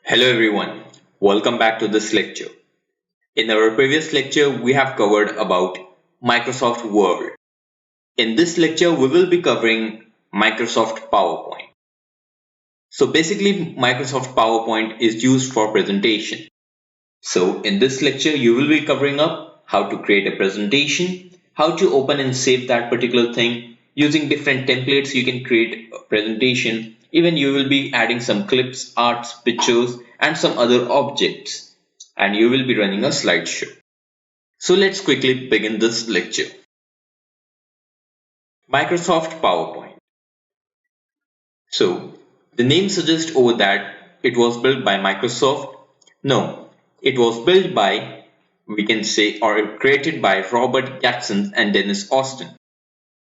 Hello everyone, welcome back to this lecture. In our previous lecture, we have covered about Microsoft Word. In this lecture, we will be covering Microsoft PowerPoint. So basically, Microsoft PowerPoint is used for presentation. So in this lecture, you will be covering up how to create a presentation, how to open and save that particular thing. Using different templates, you can create a presentation. Even you will be adding some clips, arts, pictures, and some other objects. And you will be running a slideshow. So let's quickly begin this lecture. Microsoft PowerPoint. So the name suggests over that it was built by Microsoft. No, it was built by, we can say, or created by Robert Jackson and Dennis Austin.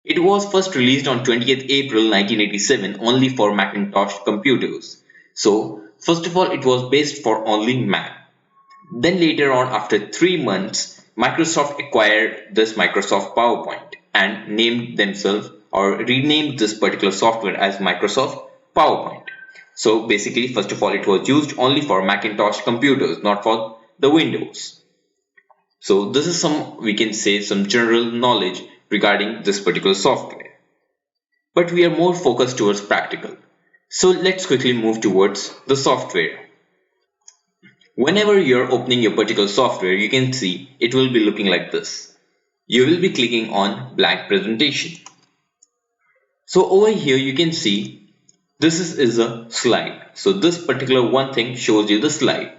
It was first released on 20th April 1987 only for Macintosh computers. So first of all, it was based for only Mac. Then later on, after 3 months, Microsoft acquired this Microsoft PowerPoint and named themselves or renamed this particular software as Microsoft PowerPoint. So basically, first of all, it was used only for Macintosh computers, not for the Windows. So this is some, we can say, some general knowledge regarding this particular software. But we are more focused towards practical. So let's quickly move towards the software. Whenever you're opening your particular software, you can see it will be looking like this. You will be clicking on blank presentation. So over here you can see this is a slide. So this particular one thing shows you the slide.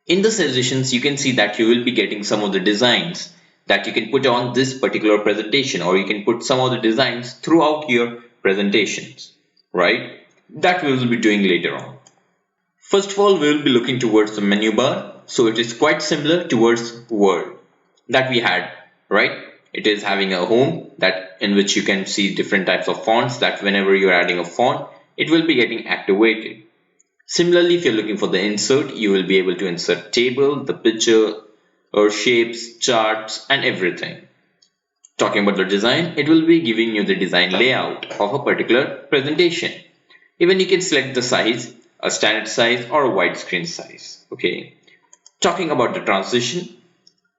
In the suggestions you can see that you will be getting some of the designs that you can put on this particular presentation, or you can put some of the designs throughout your presentations, right? That we will be doing later on. First of all, we will be looking towards the menu bar. So it is quite similar towards Word that we had, right? It is having a home that in which you can see different types of fonts that whenever you're adding a font, it will be getting activated. Similarly, if you're looking for the insert, you will be able to insert table, the picture, or shapes, charts, and everything. Talking about the design, it will be giving you the design layout of a particular presentation. Even you can select the size, a standard size or a widescreen size. Okay. Talking about the transition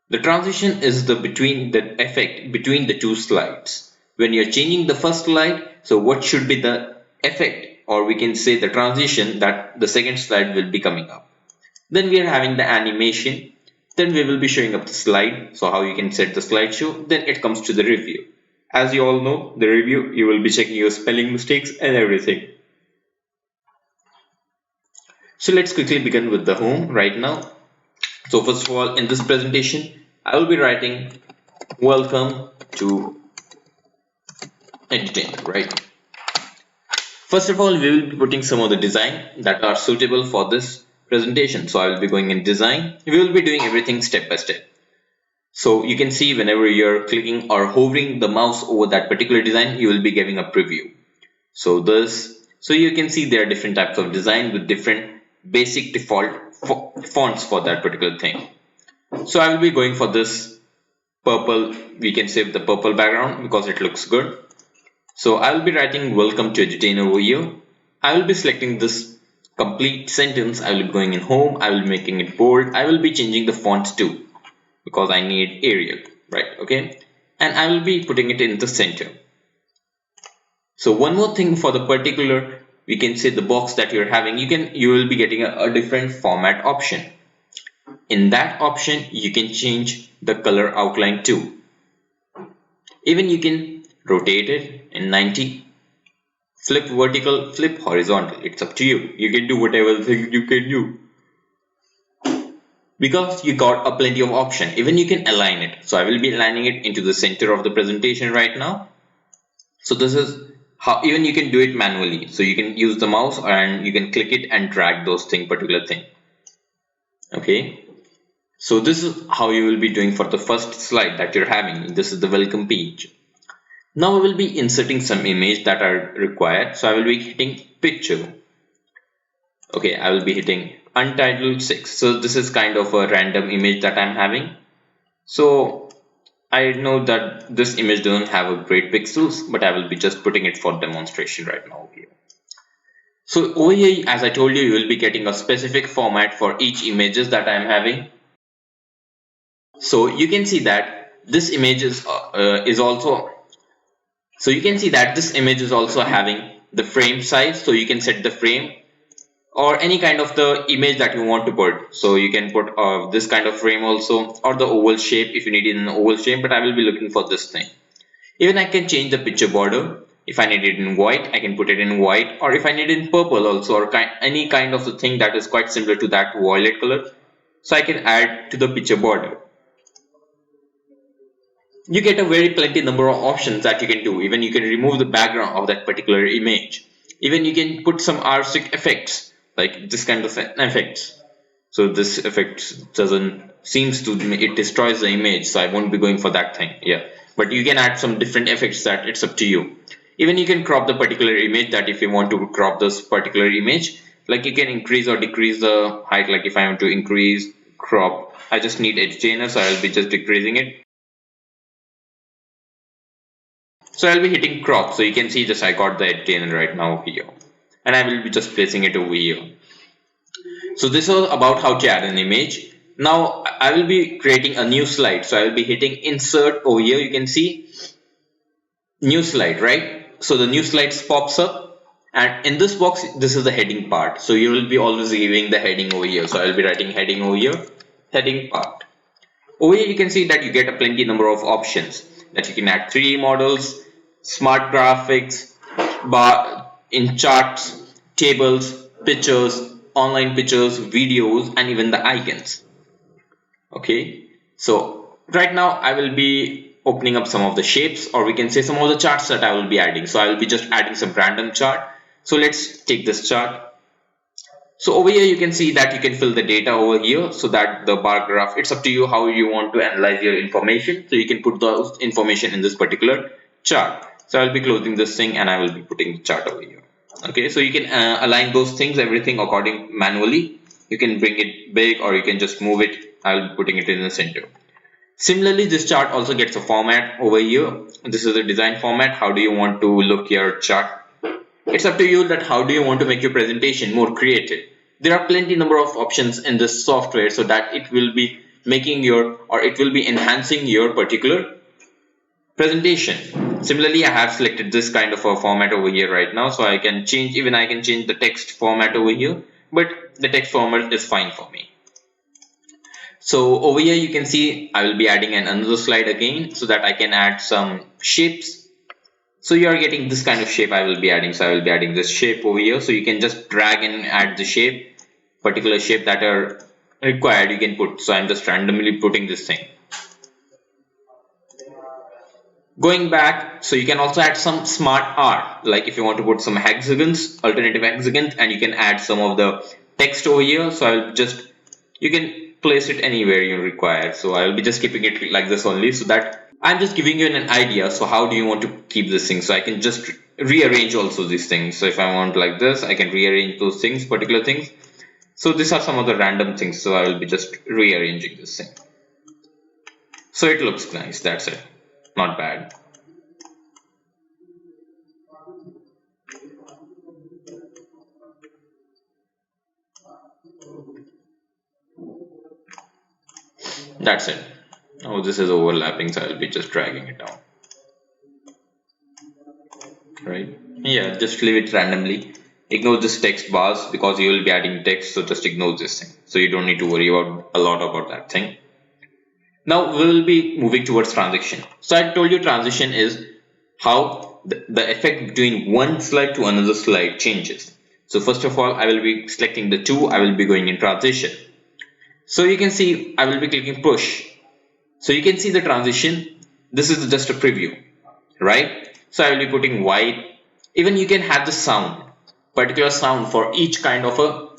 is the effect between the two slides. When you're changing the first slide, so what should be the effect, or we can say the transition that the second slide will be coming up. Then we are having the animation. Then we will be showing up the slide. So how you can set the slideshow. Then it comes to the review. As you all know, the review, you will be checking your spelling mistakes and everything. So let's quickly begin with the home right now. So first of all, in this presentation, I will be writing welcome to editing, right? First of all, we will be putting some of the design that are suitable for this presentation. So I will be going in design. We will be doing everything step by step. So you can see whenever you're clicking or hovering the mouse over that particular design, you will be giving a preview. So you can see there are different types of design with different basic default fonts for that particular thing. So I will be going for this purple, we can save the purple background because it looks good. So I will be writing welcome to editing over here. I will be selecting this complete sentence. I will be going in home. I will be making it bold. I will be changing the font too because I need Arial, right? Okay. And I will be putting it in the center. So one more thing for the particular, we can say the box that you're having, you will be getting a different format option. In that option, you can change the color outline too. Even you can rotate it in 90, flip vertical, flip horizontal. It's up to you. You can do whatever thing you can do. Because you got a plenty of option. Even you can align it. So I will be aligning it into the center of the presentation right now. So this is how even you can do it manually. So you can use the mouse and you can click it and drag those particular thing. Okay. So this is how you will be doing for the first slide that you're having. This is the welcome page. Now we will be inserting some image that are required. So I will be hitting picture. Okay, I will be hitting untitled 6. So this is kind of a random image that I'm having. So I know that this image doesn't have a great pixels, but I will be just putting it for demonstration right now here. So over here, as I told you, you will be getting a specific format for each images that I am having. So you can see that this image is also, so you can see that this image is also having the frame size. So you can set the frame or any kind of the image that you want to put. So you can put this kind of frame also, or the oval shape if you need it in an oval shape, but I will be looking for this thing. Even I can change the picture border. If I need it in white, I can put it in white, or if I need it in purple also, or any kind of the thing that is quite similar to that violet color, so I can add to the picture border. You get a very plenty number of options that you can do. Even you can remove the background of that particular image. Even you can put some artistic effects like this kind of effects. So this effect doesn't seems to it destroys the image, so I won't be going for that thing. Yeah, but you can add some different effects that it's up to you. Even you can crop the particular image, that if you want to crop this particular image, like you can increase or decrease the height. Like if I want to increase crop, I just need edge chainer, so I'll be just decreasing it. So I'll be hitting crop, so you can see just I got the edge chainer right now here, and I will be just placing it over here. So this was about how to add an image. Now I will be creating a new slide. So I will be hitting insert over here. You can see new slide, right? So the new slides pops up, and in this box, this is the heading part. So you will be always giving the heading over here. So I will be writing heading over here, heading part. Over here you can see that you get a plenty number of options that you can add 3D models, smart graphics, bar in charts, tables, pictures, online pictures, videos, and even the icons. Okay, so right now I will be opening up some of the shapes, or we can say some of the charts that I will be adding. So I will be just adding some random chart. So let's take this chart. So over here you can see that you can fill the data over here, so that the bar graph, it's up to you how you want to analyze your information. So you can put those information in this particular chart. So I'll be closing this thing and I will be putting the chart over here. Okay, so you can align those things, everything according manually. You can bring it big or you can just move it. I'll be putting it in the center. Similarly, this chart also gets a format over here. This is the design format. How do you want to look your chart? It's up to you that how do you want to make your presentation more creative. There are plenty number of options in this software, so that it will be making your, or it will be enhancing your particular presentation. Similarly, I have selected this kind of a format over here right now, so I can change, even I can change the text format over here, but the text format is fine for me. So over here you can see I will be adding another slide again, so that I can add some shapes. So you are getting this kind of shape I will be adding. So I will be adding this shape over here. So you can just drag and add the shape, particular shape that are required you can put. So I'm just randomly putting this thing. Going back, so you can also add some smart art. Like if you want to put some hexagons, alternative hexagons, and you can add some of the text over here. So I'll just, you can place it anywhere you require. So I'll be just keeping it like this only, so that I'm just giving you an idea. So how do you want to keep this thing? So I can just rearrange also these things. So if I want like this, I can rearrange those things, particular things. So these are some of the random things. So I will be just rearranging this thing. So it looks nice. That's it. Not bad. That's it. Oh, this is overlapping, so I'll be just dragging it down. Right? Yeah, just leave it randomly. Ignore this text bars because you will be adding text, so just ignore this thing. So you don't need to worry about a lot about that thing. Now we will be moving towards transition. So I told you transition is how the effect between one slide to another slide changes. So first of all, I will be selecting the two. I will be going in transition. So you can see I will be clicking push. So you can see the transition. This is just a preview, right? So I will be putting white. Even you can have the sound, particular sound for each kind of a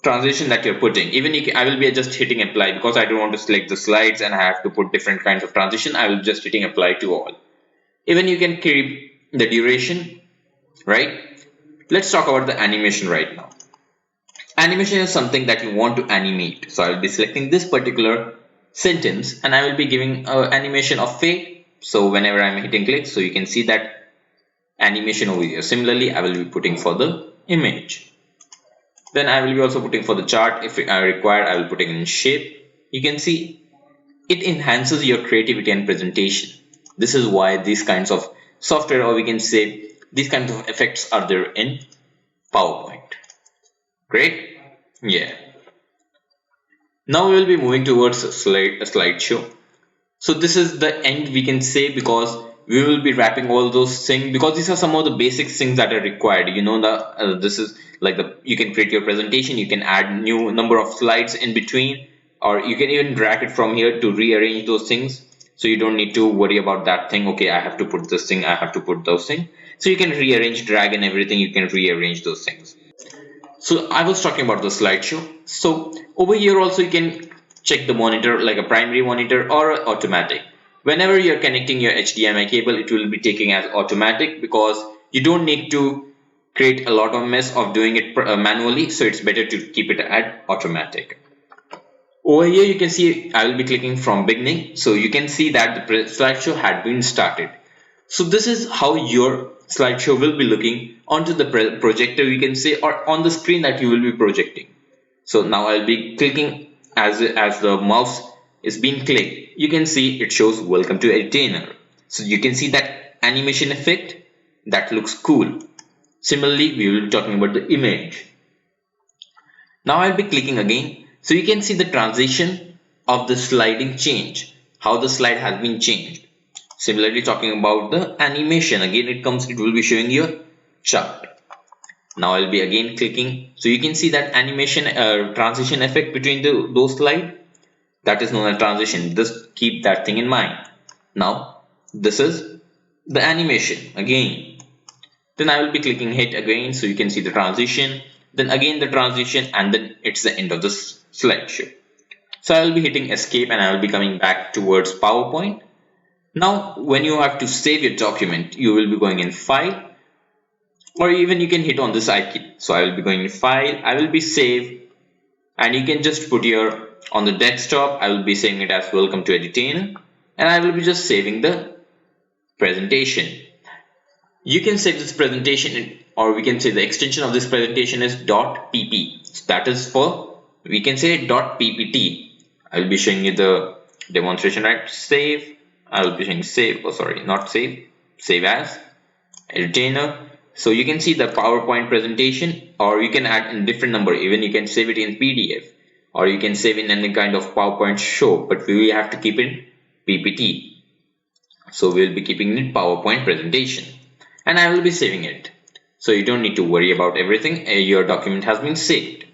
transition that you're putting. Even I will be just hitting apply because I don't want to select the slides and I have to put different kinds of transition. I will just hitting apply to all. Even you can keep the duration, right? Let's talk about the animation right now. Animation is something that you want to animate. So I will be selecting this particular sentence and I will be giving an animation of fade. So whenever I'm hitting click, so you can see that animation over here. Similarly, I will be putting for the image. Then I will be also putting for the chart. If I require, I will put it in shape. You can see it enhances your creativity and presentation. This is why these kinds of software, or we can say these kinds of effects, are there in PowerPoint. Great. Yeah. Now we will be moving towards a slideshow. So this is the end, we can say, because we will be wrapping all those things, because these are some of the basic things that are required. You know, this is like you can create your presentation, you can add new number of slides in between, or you can even drag it from here to rearrange those things. So you don't need to worry about that thing. Okay, I have to put this thing, I have to put those things. So you can rearrange, drag, and everything. You can rearrange those things. So I was talking about the slideshow. So over here also you can check the monitor, like a primary monitor or automatic. Whenever you're connecting your HDMI cable, it will be taking as automatic, because you don't need to create a lot of mess of doing it manually. So it's better to keep it at automatic. Over here you can see I will be clicking from beginning. So you can see that the slideshow had been started. So this is how your slideshow will be looking onto the projector, you can say, or on the screen that you will be projecting. So now I'll be clicking as the mouse is being clicked. You can see it shows welcome to Edutainer. So you can see that animation effect, that looks cool. Similarly, we will be talking about the image. Now I'll be clicking again. So you can see the transition of the sliding change, how the slide has been changed. Similarly, talking about the animation, again it will be showing you a chart. Now I'll be again clicking. So you can see that animation transition effect between those slides. That is known as transition. Just keep that thing in mind. Now this is the animation again. Then I will be clicking hit again, so you can see the transition. Then again the transition, and then it's the end of this slideshow. So I will be hitting escape, and I will be coming back towards PowerPoint. Now when you have to save your document, you will be going in file, or even you can hit on this icon. So I will be going in file, I will be save, and you can just put your on the desktop. I will be saving it as welcome to Edutainer, and I will be just saving the presentation. You can save this presentation, or we can say the extension of this presentation is .pp. So that is for, we can say, .ppt. I will be showing you the demonstration, right? Save. I will be saying save, oh sorry, not save, save as Edutainer. So you can see the PowerPoint presentation, or you can add in different number. Even you can save it in PDF, or you can save in any kind of PowerPoint show, but we will have to keep in PPT. So we will be keeping it PowerPoint presentation, and I will be saving it. So you don't need to worry about everything. Your document has been saved.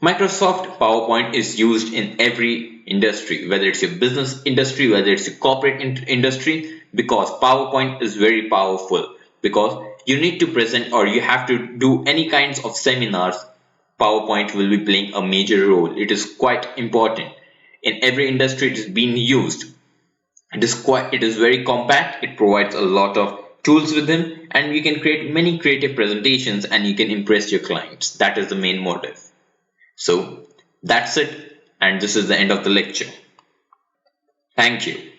Microsoft PowerPoint is used in every industry, whether it's your business industry, whether it's your corporate industry, because PowerPoint is very powerful. Because you need to present, or you have to do any kinds of seminars, PowerPoint will be playing a major role. It is quite important. In every industry it is being used. It is very compact. It provides a lot of tools with them, and you can create many creative presentations, and you can impress your clients. That is the main motive. So that's it, and this is the end of the lecture. Thank you.